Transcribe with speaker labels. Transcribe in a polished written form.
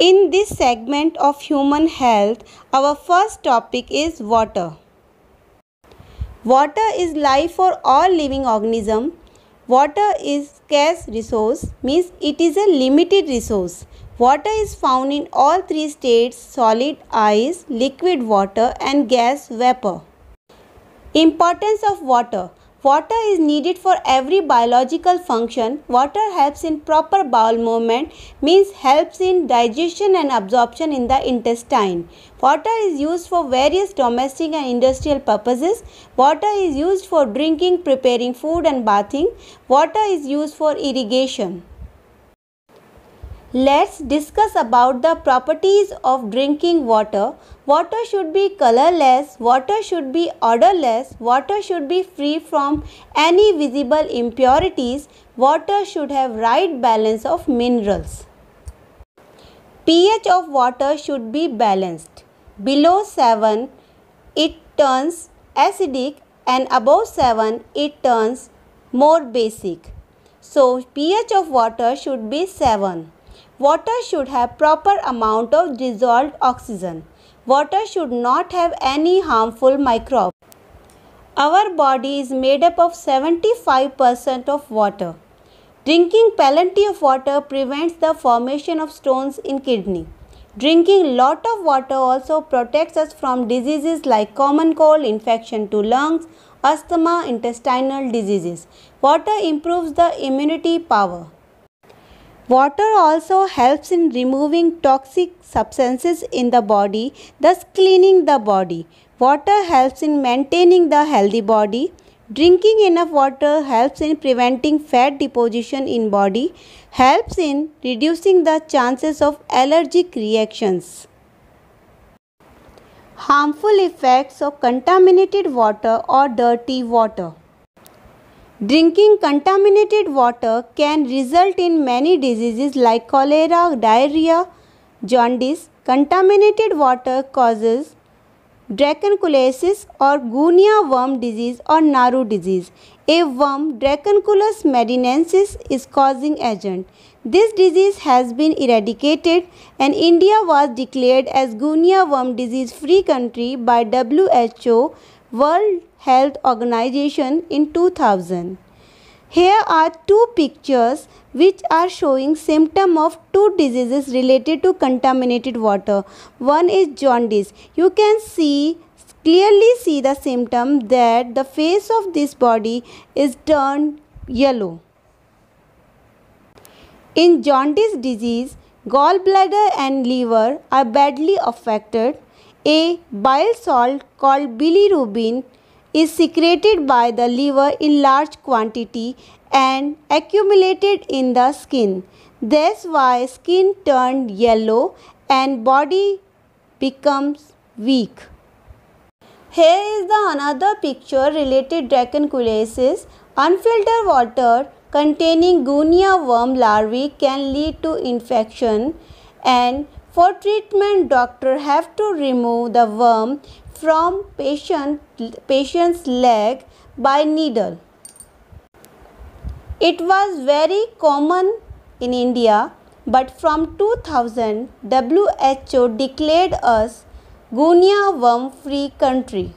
Speaker 1: In this segment of human health, our first topic is water. Water is life for all living organisms. Water is scarce resource, means it is a limited resource. Water is found in all three states: solid, ice, liquid water and gas vapor. Importance of water. Water is needed for every biological function. Water helps in proper bowel movement, means helps in digestion and absorption in the intestine. Water is used for various domestic and industrial purposes. Water is used for drinking, preparing food and bathing. Water is used for irrigation. Let's discuss about the properties of drinking water. Water should be colorless, water should be odorless, water should be free from any visible impurities, water should have right balance of minerals. pH of water should be balanced. Below 7, it turns acidic, and above 7, it turns more basic. So, pH of water should be 7. Water should have proper amount of dissolved oxygen. Water should not have any harmful microbes. Our body is made up of 75% of water. Drinking plenty of water prevents the formation of stones in kidney. Drinking lot of water also protects us from diseases like common cold, infection to lungs, asthma, intestinal diseases. Water improves the immunity power. Water also helps in removing toxic substances in the body, thus cleaning the body. Water helps in maintaining the healthy body. Drinking enough water helps in preventing fat deposition in body, helps in reducing the chances of allergic reactions. Harmful effects of contaminated water or dirty water. Drinking contaminated water can result in many diseases like cholera, diarrhea, jaundice. Contaminated water causes dracunculiasis or guinea worm disease or Naru disease. A worm, Dracunculus medinensis, is causing agent. This disease has been eradicated and India was declared as guinea worm disease free country by WHO, World Health Organization, in 2000. Here are two pictures which are showing symptoms of two diseases related to contaminated water. One is jaundice. You can clearly see the symptom that the face of this body is turned yellow. In jaundice disease, gallbladder and liver are badly affected. A bile salt called bilirubin is secreted by the liver in large quantity and accumulated in the skin. That's why skin turned yellow and body becomes weak. Here is the another picture related dracunculiasis. Unfiltered water containing guinea worm larvae can lead to infection, and for treatment doctor have to remove the worm from patient's leg by needle. It was very common in India, but from 2000 WHO declared us guinea worm free country.